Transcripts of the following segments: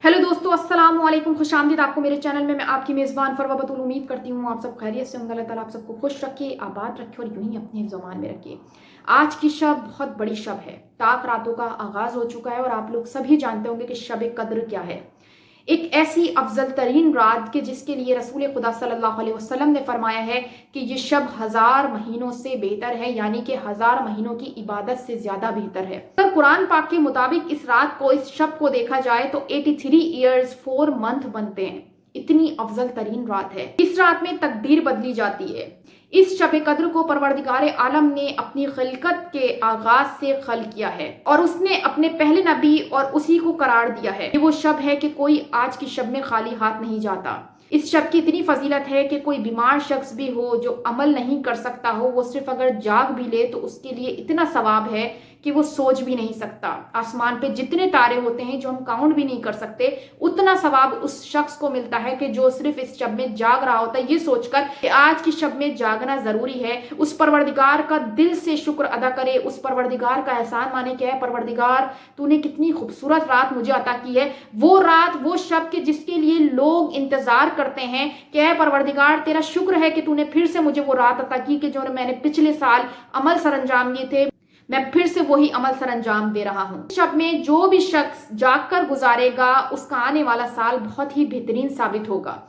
Hello दोस्तों, अस्सलाम वालेकुम। खुश आमदीद आपको मेरे चैनल में। मैं आपकी मेज़बान फरवा बतूल उम्मीद करती हूँ आप सब खैरियत से होंगे। अल्लाह ताला आप सबको खुश रखे, आबाद रखे और यूं ही अपने ज़ुबान में रखे। आज की शब बहुत बड़ी शब है। ताक रातों का आगाज़ हो चुका है और आप लोग सभी जानते होंगे कि शब कद्र क्या है। एक ऐसी अफजल तरीन रात के जिसके लिए रसूल खुदा सल्लल्लाहु अलैहि वसल्लम ने फरमाया है कि ये शब 1000 महीनों से बेहतर है, यानी कि 1000 महीनों की इबादत से ज्यादा बेहतर है। अगर कुरान पाक के मुताबिक इस रात को, इस शब को देखा जाए तो 83 ईयर्स 4 मंथ बनते हैं। इतनी अफजल तरीन रात है। इस रात में तकदीर बदली जाती है। इस शब कद्र को परवरदिगार आलम ने अपनी खिलकत के आगाज से खल किया है और उसने अपने पहले नबी और उसी को करार दिया है। ये वो शब है कि कोई आज की शब में खाली हाथ नहीं जाता। इस शब की इतनी फजीलत है कि कोई बीमार शख्स भी हो जो अमल नहीं कर सकता हो, वो सिर्फ अगर जाग भी ले तो उसके लिए इतना सवाब है कि वो सोच भी नहीं सकता। आसमान पे जितने तारे होते हैं जो हम काउंट भी नहीं कर सकते, उतना सवाब उस शख्स को मिलता है कि जो सिर्फ इस शब में जाग रहा होता है, ये सोचकर कि आज की शब में जागना जरूरी है। उस परवरदिगार का दिल से शुक्र अदा करे, उस परवरदिगार का एहसान माने कि है परवरदिगार तूने कितनी खूबसूरत रात मुझे अता की है। वो रात, वो शब के जिसके लिए लोग इंतजार करते हैं कि है परवरदिगार तेरा शुक्र है कि तूने फिर से मुझे वो रात अता की कि जो मैंने पिछले साल अमल सरअंजाम दिए थे, मैं फिर से वही अमल सरअंजाम दे रहा हूँ। शब में जो भी शख्स जागकर गुजारेगा उसका आने वाला साल बहुत ही बेहतरीन साबित होगा।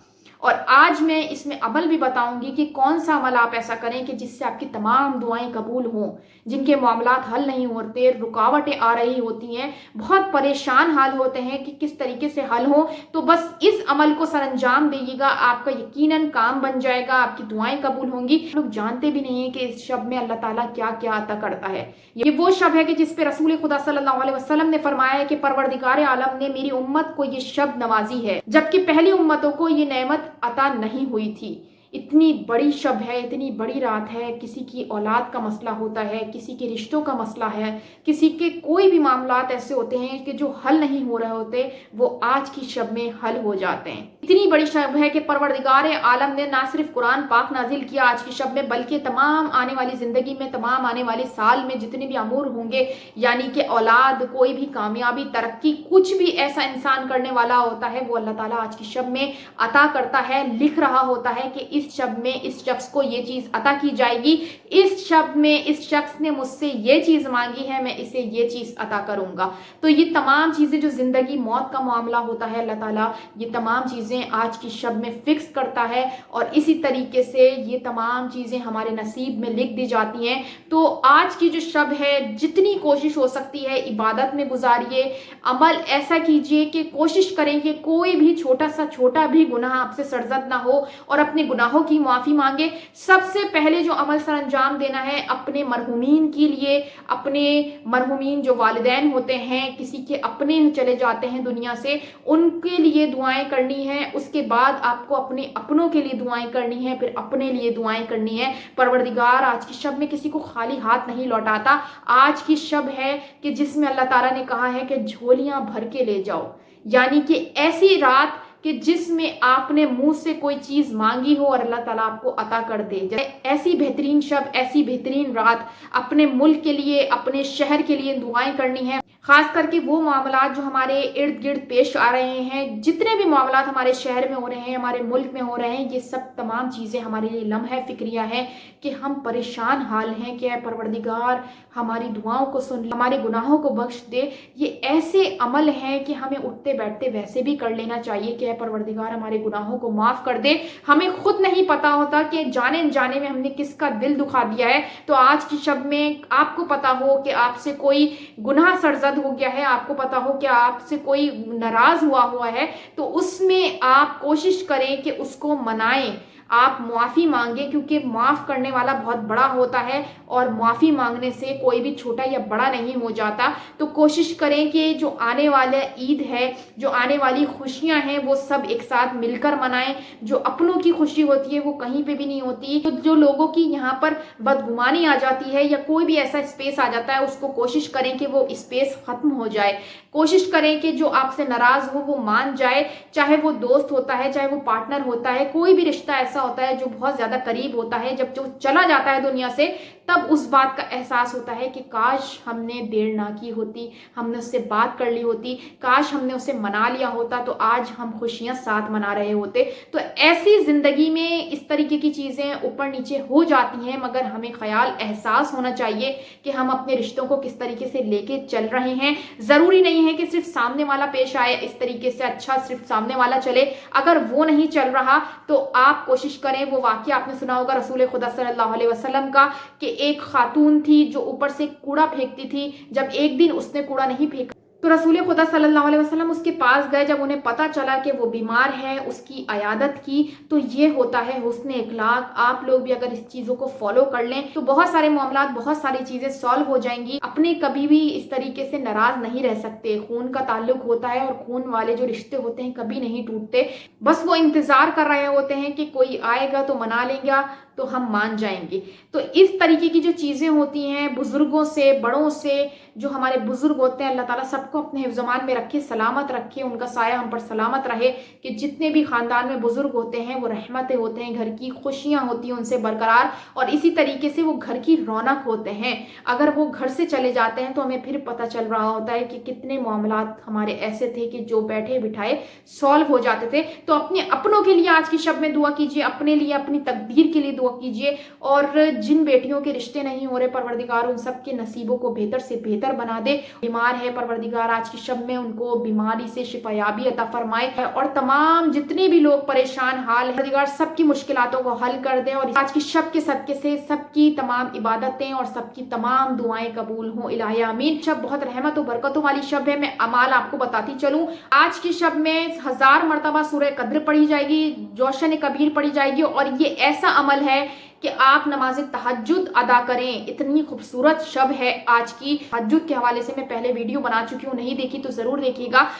और आज मैं इसमें अमल भी बताऊंगी कि कौन सा अमल आप ऐसा करें कि जिससे आपकी तमाम दुआएं कबूल हों। जिनके मामलात हल नहीं होते, रुकावटें आ रही होती हैं, बहुत परेशान हाल होते हैं कि किस तरीके से हल हो, तो बस इस अमल को सरअंजाम दीजिएगा, आपका यकीनन काम बन जाएगा, आपकी दुआएं कबूल होंगी। लोग जानते भी नहीं है कि इस शब में अल्लाह ताला क्या क्या अता करता है। ये वो शब है कि जिस पे रसूल खुदा सल्लल्लाहु अलैहि वसल्लम ने फरमाया है कि परवरदिगार आलम ने मेरी उम्मत को ये शब नवाजी है, जबकि पहली उम्मतों को ये नेमत अता नहीं हुई थी। इतनी बड़ी शब है, इतनी बड़ी रात है। किसी की औलाद का मसला होता है, किसी के रिश्तों का मसला है, किसी के कोई भी मामलात ऐसे होते हैं कि जो हल नहीं हो रहे होते, वो आज की शब में हल हो जाते हैं। इतनी बड़ी शब है कि परवरदिगार आलम ने ना सिर्फ कुरान पाक नाजिल किया आज की शब में, बल्कि तमाम आने वाली जिंदगी में, तमाम आने वाले साल में जितने भी अमूर होंगे, यानी कि औलाद, कोई भी कामयाबी, तरक्की, कुछ भी ऐसा इंसान करने वाला होता है, वो अल्लाह ताला आज की शब में अता करता है। लिख रहा होता है कि इस शब में इस शख्स को ये चीज अता की जाएगी, इस शब में इस शख्स ने मुझसे ये चीज मांगी है, मैं इसे ये चीज अता करूंगा। तो ये तमाम चीजें जो जिंदगी मौत का मामला होता है, अल्लाह ताला ये तमाम चीजें आज की शब में फिक्स करता है और इसी तरीके से ये तमाम चीजें हमारे नसीब में लिख दी जाती हैं। तो आज की जो शब है, जितनी कोशिश हो सकती है इबादत में गुजारिए, अमल ऐसा कीजिए कि कोशिश करें कि कोई भी छोटा भी गुनाह आपसे सरजद ना हो और अपने गुनाहों की माफी मांगे। सबसे पहले जो अमल सरअंजाम देना है अपने मरहुमीन के लिए, अपने मरहुमीन जो वालिदैन होते हैं, किसी के अपने चले जाते हैं दुनिया से, उनके लिए दुआएं करनी है। उसके बाद आपको अपने अपनों के लिए दुआएं करनी है, फिर अपने लिए दुआएं करनी है। परवरदिगार आज की शब में किसी को खाली हाथ नहीं लौटाता। आज की शब है कि जिसमें अल्लाह ताला ने कहा है कि झोलियां भर के ले जाओ, यानी कि ऐसी रात कि जिसमें आपने मुंह से कोई चीज मांगी हो और अल्लाह ताला आपको अता कर दे। ऐसी बेहतरीन शब, ऐसी बेहतरीन रात अपने मुल्क के लिए, अपने शहर के लिए दुआएं करनी है। खास करके वो मामलात जो हमारे इर्द गिर्द पेश आ रहे हैं, जितने भी मामलात हमारे शहर में हो रहे हैं, हमारे मुल्क में हो रहे हैं, ये सब तमाम चीज़ें हमारे लिए लम्हा फिक्रिया है कि हम परेशान हाल हैं कि परवरदिगार हमारी दुआओं को सुन, हमारे गुनाहों को बख्श दे। ये ऐसे अमल हैं कि हमें उठते बैठते वैसे भी कर लेना चाहिए कि परवरदिगार हमारे गुनाहों को माफ़ कर दे। हमें खुद नहीं पता होता कि जाने जाने में हमने किसका दिल दुखा दिया है। तो आज की शब में आपको पता हो कि आपसे कोई गुनाह सरजद हो गया है, आपको पता हो कि आपसे कोई नाराज हुआ है, तो उसमें आप कोशिश करें कि उसको मनाएं, आप माफ़ी मांगे, क्योंकि माफ़ करने वाला बहुत बड़ा होता है और माफ़ी मांगने से कोई भी छोटा या बड़ा नहीं हो जाता। तो कोशिश करें कि जो आने वाला ईद है, जो आने वाली खुशियां हैं, वो सब एक साथ मिलकर मनाएं। जो अपनों की खुशी होती है वो कहीं पे भी नहीं होती। तो जो लोगों की यहाँ पर बदगुमानी आ जाती है या कोई भी ऐसा स्पेस आ जाता है, उसको कोशिश करें कि वो स्पेस ख़त्म हो जाए। कोशिश करें कि जो आपसे नाराज हो वो मान जाए, चाहे वो दोस्त होता है, चाहे वो पार्टनर होता है, कोई भी रिश्ता ऐसा होता है जो बहुत ज्यादा करीब होता है, जब जो चला जाता है दुनिया से तब उस बात का एहसास होता है कि काश हमने देर ना की होती, हमने उससे बात कर ली होती, काश हमने उसे मना लिया होता तो आज हम खुशियां साथ मना रहे होते। तो ऐसी जिंदगी में इस तरीके की चीजें ऊपर नीचे हो जाती हैं, मगर हमें ख्याल एहसास होना चाहिए कि हम अपने रिश्तों को किस तरीके से लेके चल रहे हैं। जरूरी नहीं है कि सिर्फ सामने वाला पेश आए इस तरीके से, अच्छा सिर्फ सामने वाला चले, अगर वो नहीं चल रहा तो आप कोशिश करें। वो वाकया आपने सुना होगा रसूल खुदा सल्लल्लाहु अलैहि वसल्लम का कि एक खातून थी जो ऊपर से कूड़ा फेंकती थी, जब एक दिन उसने कूड़ा नहीं फेंका तो रसूल खुदा सल्लल्लाहु अलैहि वसल्लम उसके पास गए। जब उन्हें पता चला कि वो बीमार है, उसकी अयादत की। तो ये होता है हुस्न इखलाक। आप लोग भी अगर इस चीज़ों को फॉलो कर लें तो बहुत सारे मामला, बहुत सारी चीज़ें सॉल्व हो जाएंगी। अपने कभी भी इस तरीके से नाराज नहीं रह सकते। खून का ताल्लुक होता है और खून वाले जो रिश्ते होते हैं कभी नहीं टूटते, बस वो इंतजार कर रहे होते हैं कि कोई आएगा तो मना लेगा तो हम मान जाएंगे। तो इस तरीके की जो चीज़ें होती हैं, बुजुर्गों से, बड़ों से, जो हमारे बुजुर्ग होते हैं, अल्लाह ताला सबको अपने हिफ्ज़-ओ-मान में रखे, सलामत रखे, उनका साया हम पर सलामत रहे। कि जितने भी खानदान में बुजुर्ग होते हैं वो रहमतें होते हैं, घर की खुशियां होती हैं उनसे बरकरार, और इसी तरीके से वो घर की रौनक होते हैं। अगर वो घर से चले जाते हैं तो हमें फिर पता चल रहा होता है कि कितने मामलात हमारे ऐसे थे कि जो बैठे बिठाए सॉल्व हो जाते थे। तो अपने अपनों के लिए आज की शब में दुआ कीजिए, अपने लिए, अपनी तकदीर के लिए दुआ कीजिए, और जिन बेटियों के रिश्ते नहीं हो रहे, परवरदिगार उन सब के नसीबों को बेहतर से बेहतर बना दे। बीमार है परवरदिगार आज की शब में उनको बीमारी से शिफायाबी अता फरमाए, और तमाम जितने भी लोग परेशान हाल है परवरदिगार सबकी मुश्किलातों को हल कर दे, और आज की शब के सदके से सबकी तमाम इबादतें और सबकी तमाम दुआएं कबूल हों। इलाही आमीन। शब बहुत रहमत और बरकतों वाली शब है। मैं अमाल आपको बताती चलूं, आज की शब में 1000 मरतबा सूरह कद्र पढ़ी जाएगी, जोशन कबीर पढ़ी जाएगी, और ये ऐसा अमल है कि आप नमाज तहज्जुद अदा करें। इतनी खूबसूरत शब है आज की। तहज्जुद के हवाले से मैं पहले वीडियो बना चुकी हूँ, नहीं देखी तो जरूर देखिएगा।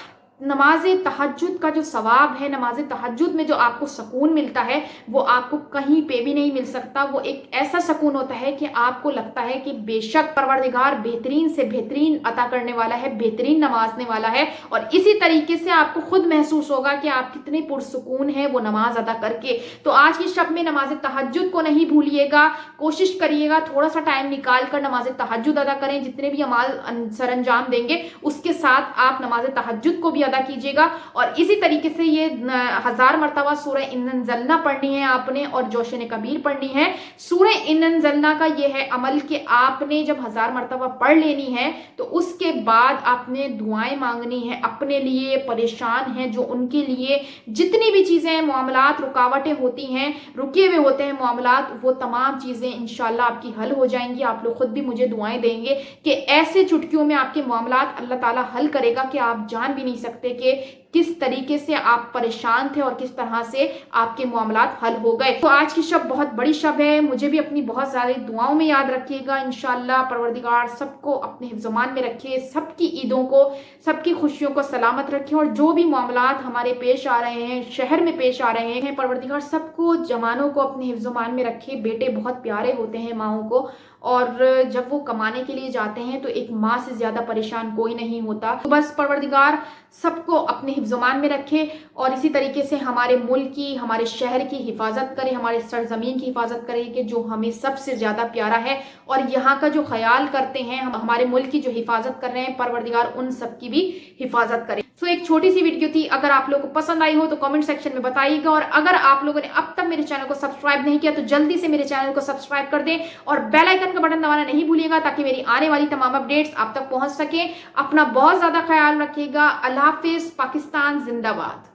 नमाज तहज्जुद का जो सवाब है, नमाज तहज्जुद में जो आपको सुकून मिलता है वो आपको कहीं पे भी नहीं मिल सकता। वो एक ऐसा सुकून होता है कि आपको लगता है कि बेशक परवरदिगार बेहतरीन से बेहतरीन अता करने वाला है, बेहतरीन नमाजने वाला है, और इसी तरीके से आपको खुद महसूस होगा कि आप कितने पुरसुकून हैं वो नमाज अदा करके। तो आज की शब में नमाज तहज्जुद को नहीं भूलिएगा, कोशिश करिएगा थोड़ा सा टाइम निकाल कर नमाज तहज्जुद अदा करें। जितने भी अमाल सर अंजाम देंगे उसके साथ आप नमाज तहज्जुद को भी अदा कीजिएगा। और इसी तरीके से ये 1000 मरतबा सूरह इन्नज़लना पढ़नी है आपने, और जोशन कबीर पढ़नी है। सूरह इन्नज़लना का ये है अमल कि आपने जब 1000 मरतबा पढ़ लेनी है तो उसके बाद आपने दुआएं मांगनी है अपने लिए, परेशान हैं जो उनके लिए, जितनी भी चीजें मामलात रुकावटें होती हैं, रुके हुए होते हैं मामलात, वो तमाम चीजें इंशाल्लाह आपकी हल हो जाएंगी। आप लोग खुद भी मुझे दुआएं देंगे कि ऐसे चुटकियों में आपके मामलात अल्लाह ताला हल करेगा कि आप जान भी नहीं सकते कि किस तरीके से आप परेशान थे और किस तरह से आपके मामलात हल हो गए। तो आज की शब बहुत बड़ी शब है, मुझे भी अपनी बहुत सारी दुआओं में याद रखिएगा। इंशाल्लाह परवरदिगार सबको अपने हिफ्ज़-ओ-मान में रखे, सबकी ईदों को, सबकी खुशियों को सलामत रखे, और जो भी मामलात हमारे पेश आ रहे हैं, शहर में पेश आ रहे हैं, परवरदिगार सबको जवानों को अपने हिफ्ज़-ओ-मान में रखे। बेटे बहुत प्यारे होते हैं माओं को, और जब वो कमाने के लिए जाते हैं तो एक माँ से ज्यादा परेशान कोई नहीं होता। तो बस परवरदिगार सबको अपने हिफ्ज़-ओ-मान में रखे, और इसी तरीके से हमारे मुल्क की, हमारे शहर की हिफाजत करे, हमारे सरजमीन की हिफाजत करे कि जो हमें सबसे ज्यादा प्यारा है, और यहाँ का जो ख्याल करते हैं, हम हमारे मुल्क की जो हिफाजत कर रहे हैं, परवरदिगार उन सब की भी हिफाजत करे। तो एक छोटी सी वीडियो थी, अगर आप लोगों को पसंद आई हो तो कमेंट सेक्शन में बताइएगा, और अगर आप लोगों ने अब तक मेरे चैनल को सब्सक्राइब नहीं किया तो जल्दी से मेरे चैनल को सब्सक्राइब कर दें, और बेल आइकन का बटन दबाना नहीं भूलिएगा ताकि मेरी आने वाली तमाम अपडेट्स आप तक पहुंच सके। अपना बहुत ज्यादा ख्याल रखिएगा। अल्लाह हाफिज। पाकिस्तान जिंदाबाद।